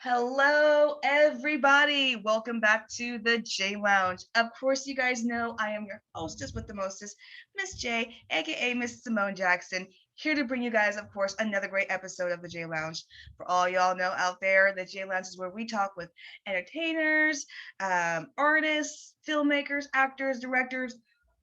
Hello, everybody. Welcome back to the J Lounge. Of course, you guys know I am your hostess with the mostest, Miss J, aka Miss Simone Jackson, here to bring you guys, of course, another great episode of the J Lounge. For all y'all know out there, the J Lounge is where we talk with entertainers, artists, filmmakers, actors, directors,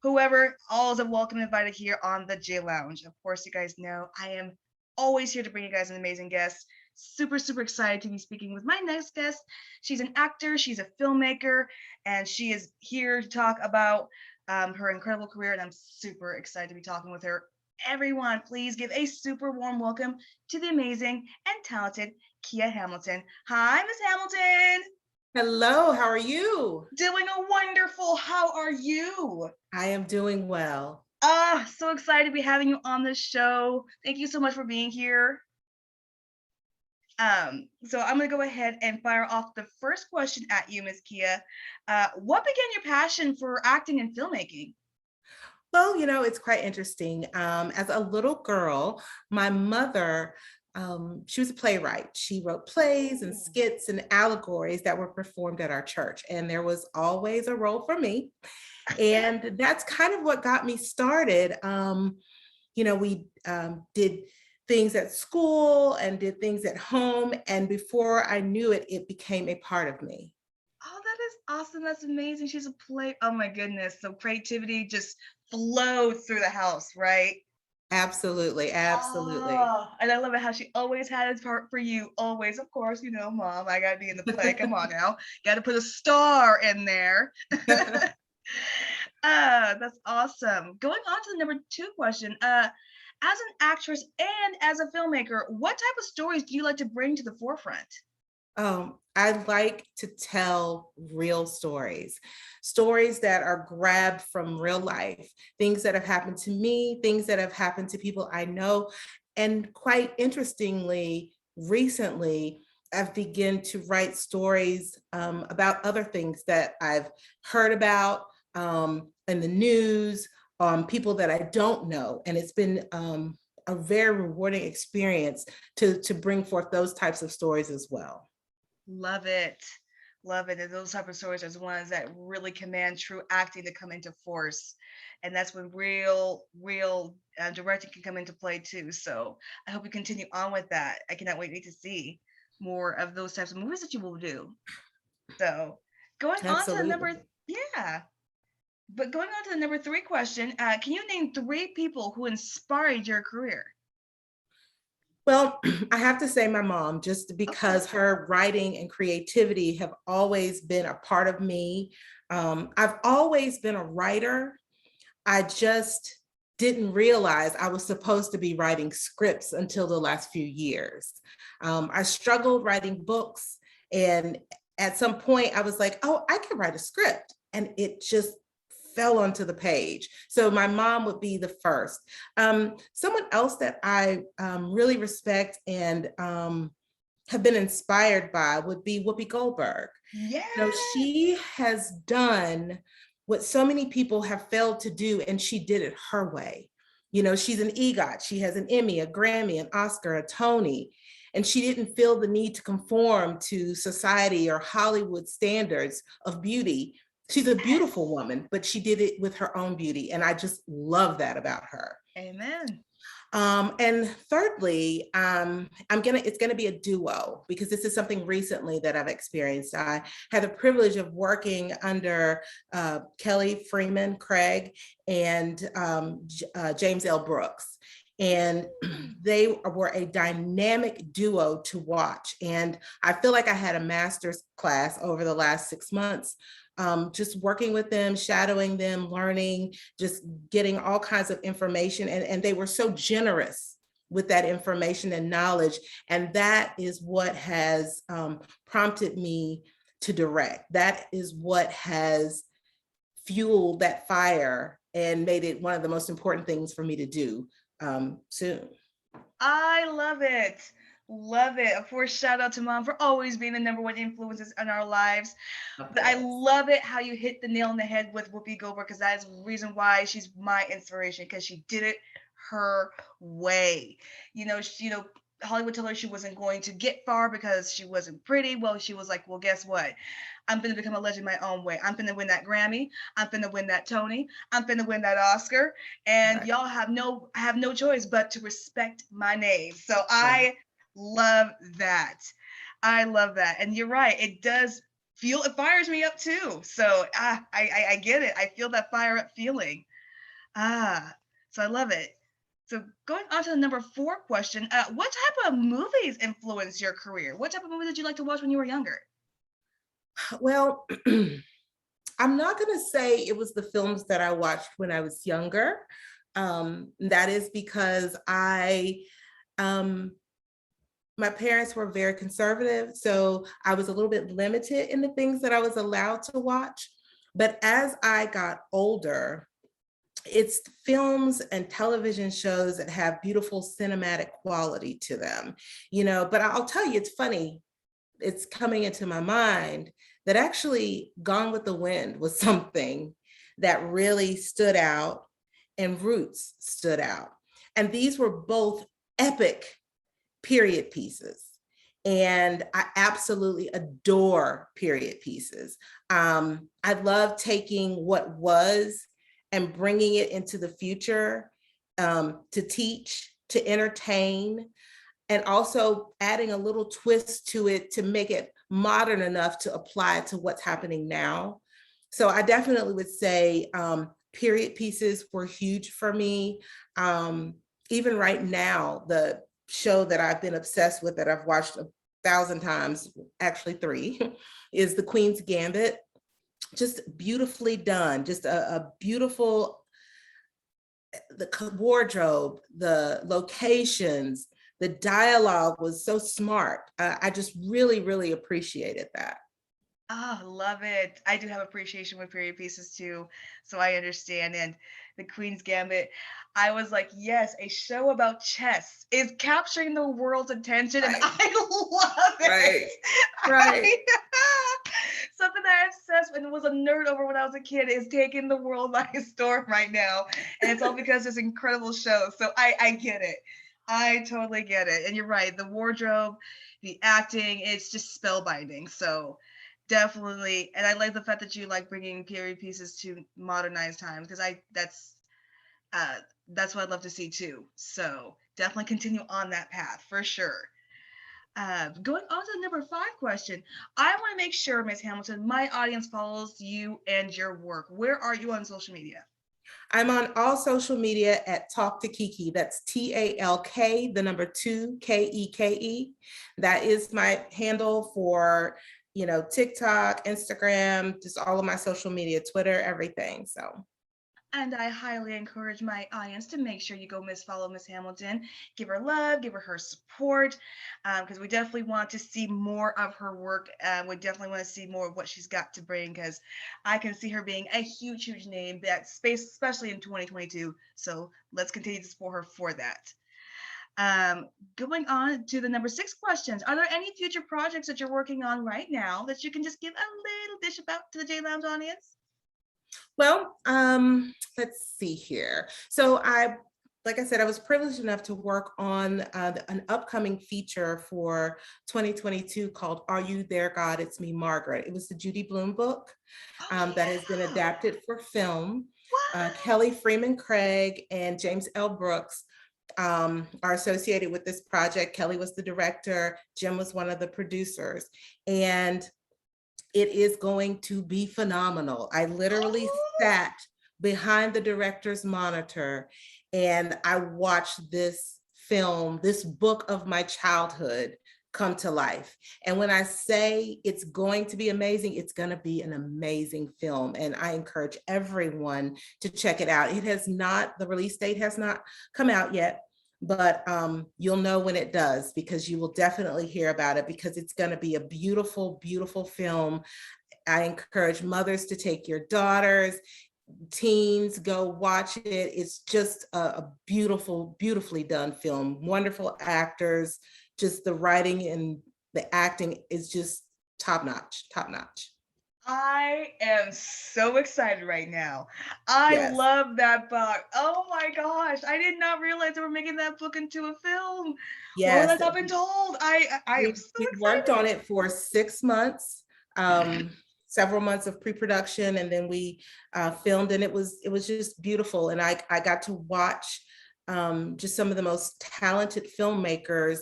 whoever. All is a welcome invited here on the J Lounge. Of course, you guys know I am always here to bring you guys an amazing guest. Super excited to be speaking with my next guest. She's an actor, she's a filmmaker, and she is here to talk about her incredible career. And I'm super excited to be talking with her. Everyone, please give a super warm welcome to the amazing and talented Keya Hamilton. Hi, Miss Hamilton. Hello, how are you? Doing a wonderful. How are you? I am doing well. So excited to be having you on the show. Thank you so much for being here. So I'm gonna go ahead and fire off the first question at you, Ms. Keya. What began your passion for acting and filmmaking? Well, it's quite interesting. As a little girl, my mother, she was a playwright. She wrote plays and Ooh. skits and allegories that were performed at our church, and there was always a role for me. And that's kind of what got me started. We did things at school and did things at home, and before I knew it, it became a part of me. Oh, that is awesome. That's amazing. She's a play. Oh my goodness. So creativity just flows through the house, right? Absolutely, absolutely. Oh, and I love it how she always had a part for you. Always, of course, Mom, I gotta be in the play. Come on now. Gotta put a star in there. That's awesome. Going on to the number two question. As an actress and as a filmmaker, what type of stories do you like to bring to the forefront? I like to tell real stories, stories that are grabbed from real life, things that have happened to me, things that have happened to people I know. And quite interestingly, recently, I've begun to write stories about other things that I've heard about in the news, people that I don't know. And it's been a very rewarding experience to bring forth those types of stories as well. Love it. Love it. And those type of stories are the ones that really command true acting to come into force. And that's when real directing can come into play too. So I hope you continue on with that. I cannot wait to see more of those types of movies that you will do. So going on to the Absolutely. yeah. But going on to the number three question, can you name three people who inspired your career? Well, I have to say my mom, just Of because course. her writing and creativity have always been a part of me. I've always been a writer. I just didn't realize I was supposed to be writing scripts until the last few years. I struggled writing books, and at some point I was like, oh, I can write a script. And it just fell onto the page. So my mom would be the first. Someone else that I really respect and have been inspired by would be Whoopi Goldberg. Yes. She has done what so many people have failed to do, and she did it her way. She's an EGOT, she has an Emmy, a Grammy, an Oscar, a Tony, and she didn't feel the need to conform to society or Hollywood standards of beauty. She's a beautiful Yes. woman, but she did it with her own beauty, and I just love that about her. Amen. And thirdly, it's gonna be a duo because this is something recently that I've experienced. I had the privilege of working under Kelly Freeman Craig and James L. Brooks. And they were a dynamic duo to watch. And I feel like I had a master's class over the last 6 months, just working with them, shadowing them, learning, just getting all kinds of information. And they were so generous with that information and knowledge. And that is what has prompted me to direct. That is what has fueled that fire and made it one of the most important things for me to do soon. I love it. Love it. Of course, shout out to mom for always being the number one influences in our lives. Of But I course. love it how you hit the nail on the head with Whoopi Goldberg because that is the reason why she's my inspiration because she did it her way. You know, she, Hollywood told her she wasn't going to get far because she wasn't pretty. Well, she was like, well, guess what? I'm gonna become a legend my own way. I'm gonna win that Grammy. I'm gonna win that Tony. I'm gonna win that Oscar. And Right, y'all have no choice but to respect my name. So right. I love that. I love that. And you're right. It does feel it fires me up too. So I get it. I feel that fire up feeling. Ah, so I love it. So going on to the number 4 question, what type of movies influenced your career? What type of movies did you like to watch when you were younger? Well, I'm not going to say it was the films that I watched when I was younger. That is because um, my parents were very conservative, so I was a little bit limited in the things that I was allowed to watch. But as I got older, it's films and television shows that have beautiful cinematic quality to them, but I'll tell you, it's funny, it's coming into my mind that actually Gone with the Wind was something that really stood out, and Roots stood out. And these were both epic period pieces. And I absolutely adore period pieces. I love taking what was and bringing it into the future, to teach, to entertain, and also adding a little twist to it to make it modern enough to apply it to what's happening now. So I definitely would say period pieces were huge for me. Even right now, the show that I've been obsessed with, that I've watched 1,000 times, actually 3, is The Queen's Gambit. Just beautifully done, just a beautiful, the wardrobe, the locations, the dialogue was so smart. I just really, really appreciated that. Ah, love it. I do have appreciation with period pieces too, so I understand. And the Queen's Gambit, I was like, yes, a show about chess is capturing the world's attention, and Right, I love it. right, right. I, something that I obsessed and was a nerd over when I was a kid is taking the world by storm right now, and it's all because this incredible show. So I get it. I totally get it. And you're right. The wardrobe, the acting, it's just spellbinding. So definitely, and I like the fact that you like bringing period pieces to modernized times because I uh that's what I'd love to see too. So definitely continue on that path for sure. Going on to the number 5 question, I want to make sure, Miss Hamilton, my audience follows you and your work. Where are you on social media? I'm on all social media at Talk to Kiki. That's TALK, the number 2, KEKE. That is my handle for, TikTok, Instagram, just all of my social media, Twitter, everything. So And I highly encourage my audience to make sure you go follow Miss Hamilton, give her love, give her support, because we definitely want to see more of her work. We definitely want to see more of what she's got to bring, because I can see her being a huge, huge name that space, especially in 2022. So let's continue to support her for that. Um, Going on to the number 6 questions. Are there any future projects that you're working on right now that you can just give a little dish about to the J Lounge audience? Well, let's see here. So like I said, I was privileged enough to work on an upcoming feature for 2022 called "Are You There, God? It's Me, Margaret." It was the Judy Blume book Oh that has been yeah. adapted for film. What? Kelly Freeman Craig and James L. Brooks are associated with this project. Kelly was the director, Jim was one of the producers, and it is going to be phenomenal. I literally Oh, sat behind the director's monitor and I watched this film, this book of my childhood, come to life. And when I say it's going to be amazing, it's going to be an amazing film. And I encourage everyone to check it out. The release date has not come out yet, but you'll know when it does, because you will definitely hear about it, because it's going to be a beautiful, beautiful film. I encourage mothers to take your daughters, teens, go watch it. It's just a beautiful, beautifully done film. Wonderful actors, just the writing and the acting is just top notch, top notch. I am so excited right now. I Yes. love that book. Oh my gosh. I did not realize they were making that book into a film. What would I Yes. not been told? I am so We worked on excited. it for 6 months, um, several months of pre-production, and then we filmed, and it was just beautiful. And I got to watch just some of the most talented filmmakers.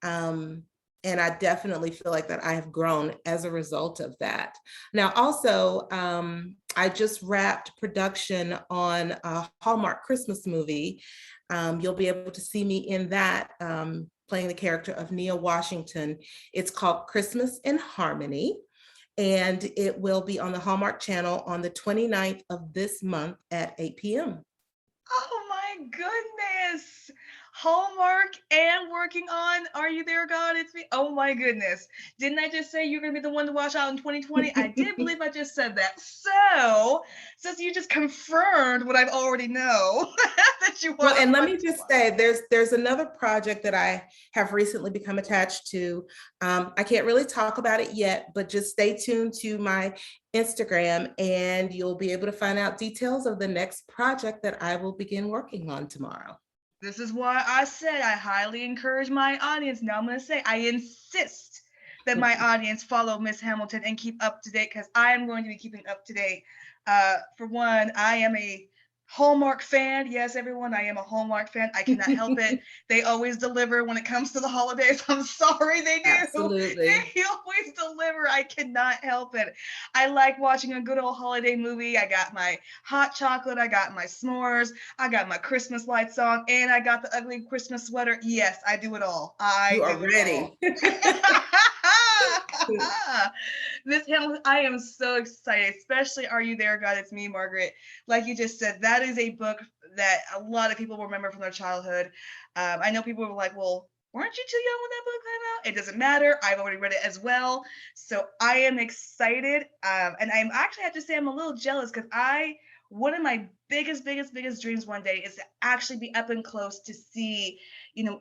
Um, and I definitely feel like that I have grown as a result of that. Now, also, I just wrapped production on a Hallmark Christmas movie. You'll be able to see me in that, playing the character of Nia Washington. It's called Christmas in Harmony, and it will be on the Hallmark Channel on the 29th of this month at 8 p.m. Oh my goodness. Hallmark and working on Are You There, God? It's Me. Oh my goodness. Didn't I just say you're going to be the one to watch out in 2020? I did believe I just said that. So, since you just confirmed what I've already know, that you Well, are the and let one me to just watch. say, there's another project that I have recently become attached to. I can't really talk about it yet, but just stay tuned to my Instagram, and you'll be able to find out details of the next project that I will begin working on tomorrow. This is why I said I highly encourage my audience. Now I'm going to say I insist that my audience follow Miss Hamilton and keep up to date because I am going to be keeping up to date. For one, I am a Hallmark fan. Yes, everyone, I am a Hallmark fan. I cannot help it. They always deliver when it comes to the holidays. I'm sorry, they do. Absolutely. They always deliver. I cannot help it. I like watching a good old holiday movie. I got my hot chocolate. I got my s'mores. I got my Christmas lights on, and I got the ugly Christmas sweater. Yes, I do it all. I You are do it all. ready. Miss Hamilton, I am so excited, especially Are You There, God? It's Me, Margaret. Like you just said, that is a book that a lot of people will remember from their childhood. I know people were like, well, weren't you too young when that book came out? It doesn't matter. I've already read it as well. So I am excited. And I'm actually have to say I'm a little jealous because one of my biggest dreams one day is to actually be up and close to see,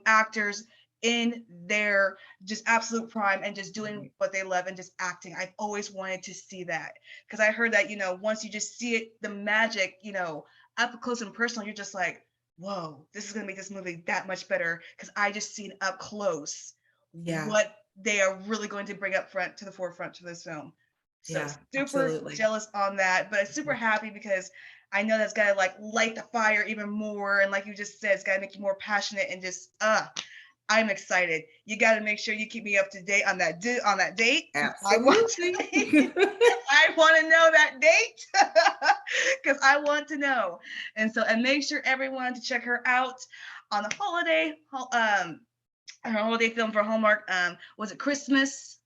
actors in their just absolute prime and just doing what they love and just acting. I've always wanted to see that because I heard that, once you just see it, the magic, up close and personal, you're just like, whoa, this is going to make this movie that much better because I just seen up close Yeah, what they are really going to bring up front to the forefront to this film. So yeah, super absolutely. jealous on that, but super happy because I know that's gotta like light the fire even more. And like you just said, it's gotta make you more passionate and just I'm excited. You got to make sure you keep me up to date on that date because I want to, Absolutely. I want to know that date because I want to know. And make sure everyone to check her out on the her holiday film for Hallmark. Was it Christmas?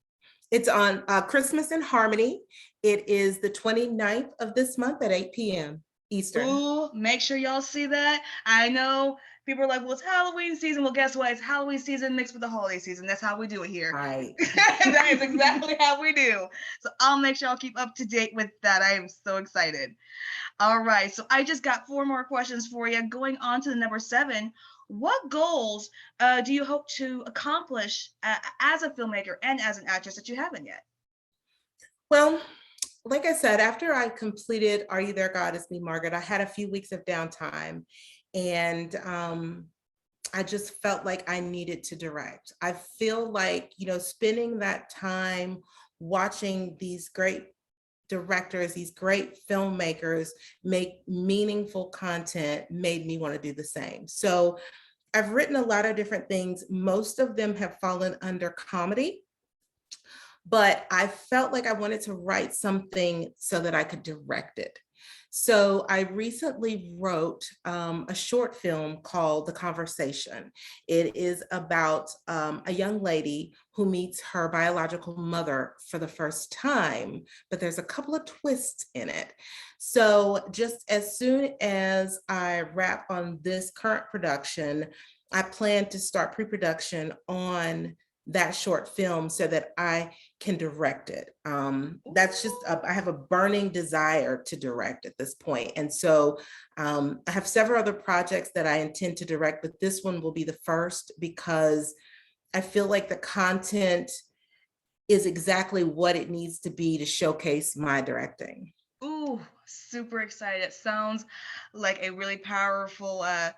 It's on Christmas in Harmony. It is the 29th of this month at 8 p.m. Eastern. Ooh, make sure y'all see that. I know people are like, well, it's Halloween season. Well, guess what? It's Halloween season mixed with the holiday season. That's how we do it here. Right. That is exactly how we do. So I'll make sure I'll keep up to date with that. I am so excited. All right. So I just got 4 more questions for you. Going on to the number 7. What goals do you hope to accomplish as a filmmaker and as an actress that you haven't yet? Well, like I said, after I completed Are You There, God? It's Me, Margaret, I had a few weeks of downtime. And I just felt like I needed to direct. I feel like, spending that time watching these great directors, these great filmmakers make meaningful content made me want to do the same. So I've written a lot of different things. Most of them have fallen under comedy, but I felt like I wanted to write something so that I could direct it. So I recently wrote a short film called The Conversation. It is about a young lady who meets her biological mother for the first time, but there's a couple of twists in it. So just as soon as I wrap on this current production, I plan to start pre-production on that short film so that I can direct it. That's just, I have a burning desire to direct at this point. And so I have several other projects that I intend to direct, but this one will be the first because I feel like the content is exactly what it needs to be to showcase my directing. Ooh, super excited. It sounds like a really powerful a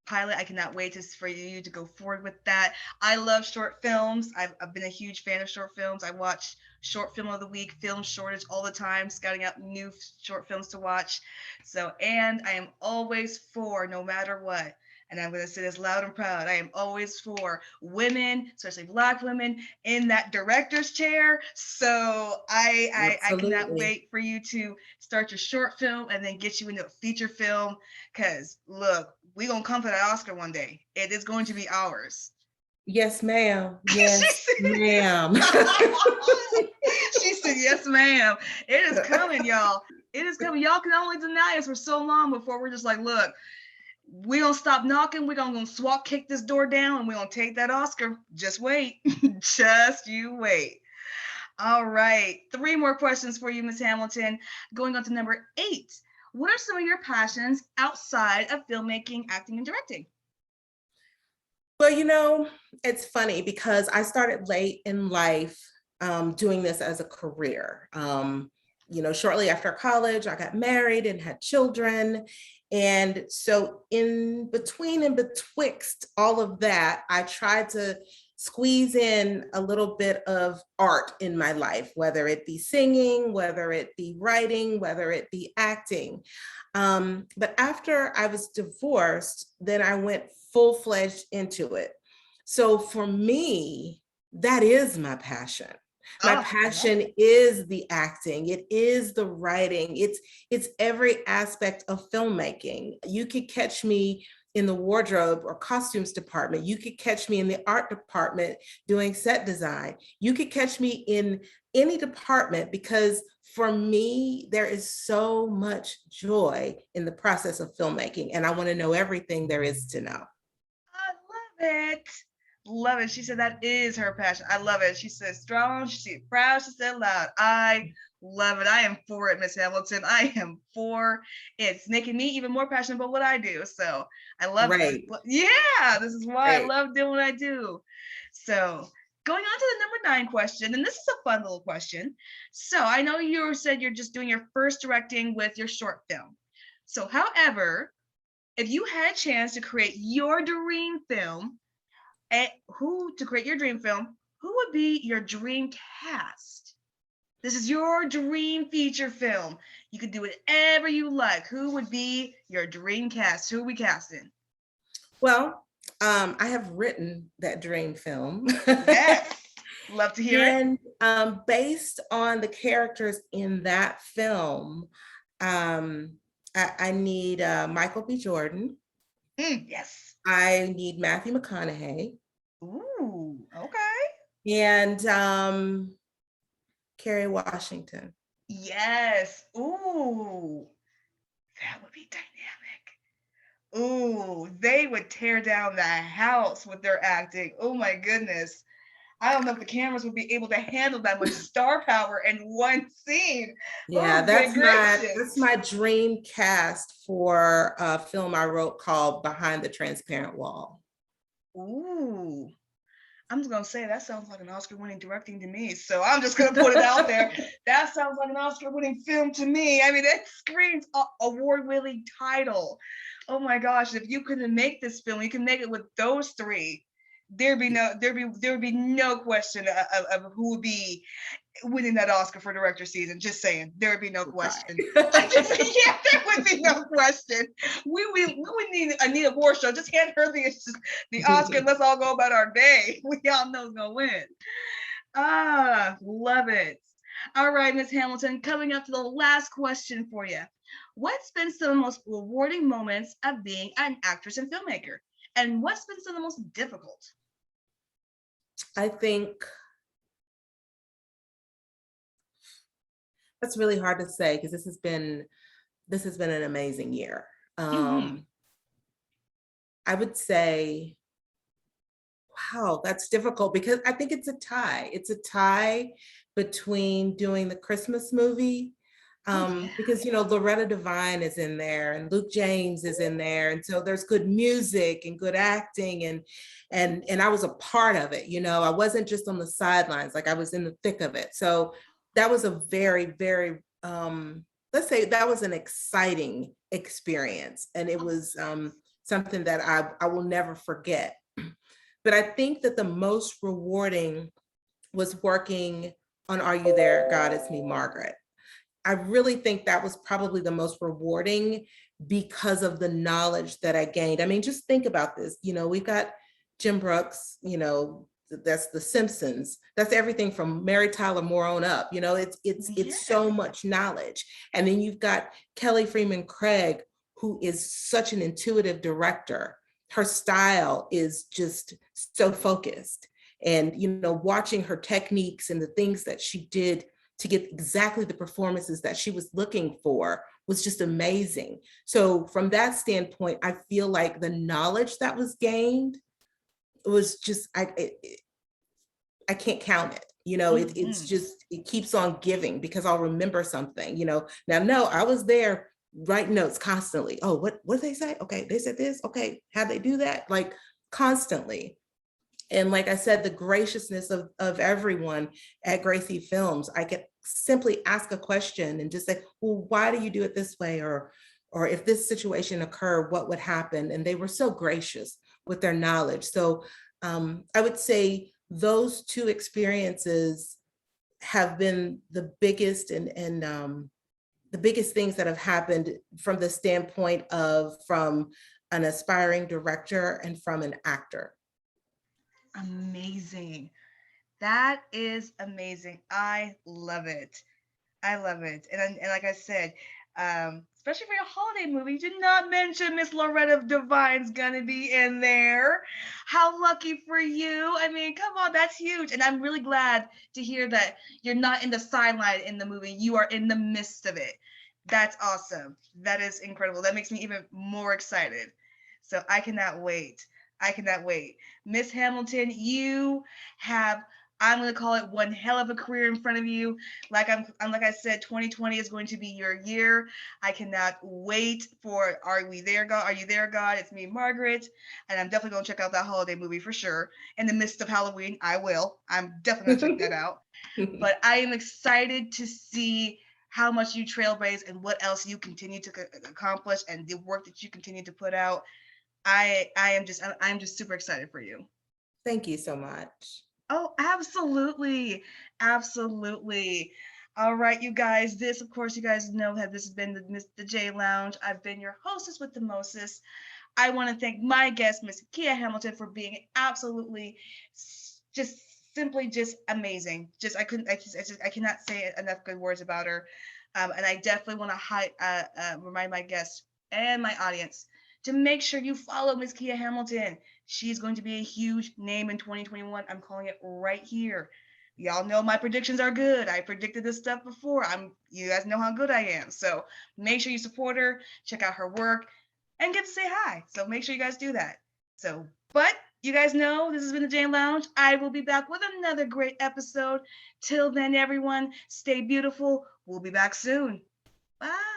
pilot. I cannot wait for you to go forward with that. I love short films. I've been a huge fan of short films. I watch short film of the week, film shortage all the time, scouting out new short films to watch. So, and I am always for, no matter what, and I'm going to say this loud and proud, I am always for women, especially Black women, in that director's chair. So I cannot Absolutely. wait for you to start your short film and then get you into a feature film. Because look, we gonna come for that Oscar one day. It is going to be ours. Yes, ma'am. Yes, ma'am. She said, "Yes, ma'am. It is coming, y'all. It is coming. Y'all can only deny us for so long before we're just like, look, we don't stop knocking. We're gonna swat kick this door down and we're gonna take that Oscar. Just wait. Just you wait." All right. 3 more questions for you, Miss Hamilton. Going on to number 8. What are some of your passions outside of filmmaking, acting, and directing? Well, it's funny because I started late in life doing this as a career. Shortly after college, I got married and had children. And so in between and betwixt all of that, I tried to squeeze in a little bit of art in my life, whether it be singing, whether it be writing, whether it be acting. But after I was divorced, then I went full-fledged into it. So for me, that is my passion. My passion is the acting. It is the writing. It's every aspect of filmmaking. You could catch me in the wardrobe or costumes department. You could catch me in the art department doing set design. You could catch me in any department because for me, there is so much joy in the process of filmmaking, and I want to know everything there is to know. I love it. Love it. She said that is her passion. I love it. She said strong. She said proud. She said loud. I love it. I am for it, Miss Hamilton. I am for it. It's making me even more passionate about what I do. So I love it. Yeah, this is why I love doing what I do. So going on to the number 9 question, and this is a fun little question. So I know you said you're just doing your first directing with your short film. So, however, if you had a chance to create your dream film, who would be your dream cast? This is your dream feature film. You could do whatever you like. Who would be your dream cast? Who are we casting? Well, I have written that dream film. Yes. Love to hear it. And based on the characters in that film, I need Michael B. Jordan. Yes. I need Matthew McConaughey. Ooh, okay. And Kerry Washington. Yes. Ooh, that would be dynamic. Ooh, they would tear down the house with their acting. Oh my goodness. I don't know if the cameras would be able to handle that much star power in one scene. Yeah, that's my dream cast for a film I wrote called Behind the Transparent Wall. Ooh. I'm just gonna say that sounds like an Oscar-winning directing to me. So I'm just gonna put it out there. That sounds like an Oscar-winning film to me. I mean, that screams award-winning title. Oh my gosh! If you couldn't make this film, you can make it with those 3. There would be no question of who would be winning that Oscar for director season. Just saying, there would be no question. There would be no question. We would need a award show. Just hand her the Oscar. Let's all go about our day. We all know who's gonna win. Love it. All right, Miss Hamilton, coming up to the last question for you. What's been some of the most rewarding moments of being an actress and filmmaker? And what's been some of the most difficult? I think that's really hard to say because this has been an amazing year. I would say, wow, that's difficult because I think it's a tie. It's a tie between doing the Christmas movie Oh yeah. Because Loretta Devine is in there and Luke James is in there, and so there's good music and good acting, and I was a part of it. I wasn't just on the sidelines, like I was in the thick of it. So that was a very, very let's say that was an exciting experience, and it was something that I will never forget. But I think that the most rewarding was working on Are You There, God, It's Me, Margaret. I really think that was probably the most rewarding because of the knowledge that I gained. I mean, just think about this. We've got Jim Brooks, that's The Simpsons. That's everything from Mary Tyler Moore on up. It's so much knowledge. And then you've got Kelly Freeman Craig, who is such an intuitive director. Her style is just so focused. And watching her techniques and the things that she did to get exactly the performances that she was looking for was just amazing. So from that standpoint, I feel like the knowledge that was gained was just, I can't count it. It's just, it keeps on giving because I'll remember something, Now, no, I was there writing notes constantly. Oh, what did they say? Okay, they said this. Okay, how'd they do that? Like constantly. And like I said, the graciousness of everyone at Gracie Films, I could simply ask a question and just say, well, why do you do it this way? Or if this situation occurred, what would happen? And they were so gracious with their knowledge. So I would say those two experiences have been the biggest and the biggest things that have happened from the standpoint of from an aspiring director and from an actor. Amazing. That is amazing. I love it. I love it. And like I said, especially for your holiday movie, you did not mention Miss Loretta Devine's gonna be in there. How lucky for you. I mean, come on, that's huge. And I'm really glad to hear that you're not in the sideline in the movie. You are in the midst of it. That's awesome. That is incredible. That makes me even more excited. So I cannot wait. I cannot wait. Miss Hamilton, you have, I'm going to call it, one hell of a career in front of you. Like I said, 2020 is going to be your year. I cannot wait for Are We There, God? Are You There, God? It's Me, Margaret. And I'm definitely going to check out that holiday movie for sure. In the midst of Halloween, I will. I'm definitely going to check that out. But I am excited to see how much you trailblaze and what else you continue to accomplish and the work that you continue to put out. I'm just super excited for you. Thank you so much. Oh, absolutely. Absolutely. All right, you guys. This, of course, you guys know that this has been the J Lounge. I've been your hostess with the Moses. I want to thank my guest, Miss Keya Hamilton, for being absolutely just simply just amazing. I cannot say enough good words about her. And I definitely want to remind my guests and my audience to make sure you follow Miss Keya Hamilton. She's going to be a huge name in 2021. I'm calling it right here. Y'all know my predictions are good. I predicted this stuff before. You guys know how good I am. So make sure you support her, check out her work, and get to say hi. So make sure you guys do that. But you guys know this has been the Jane Lounge. I will be back with another great episode. Till then, everyone, stay beautiful. We'll be back soon. Bye.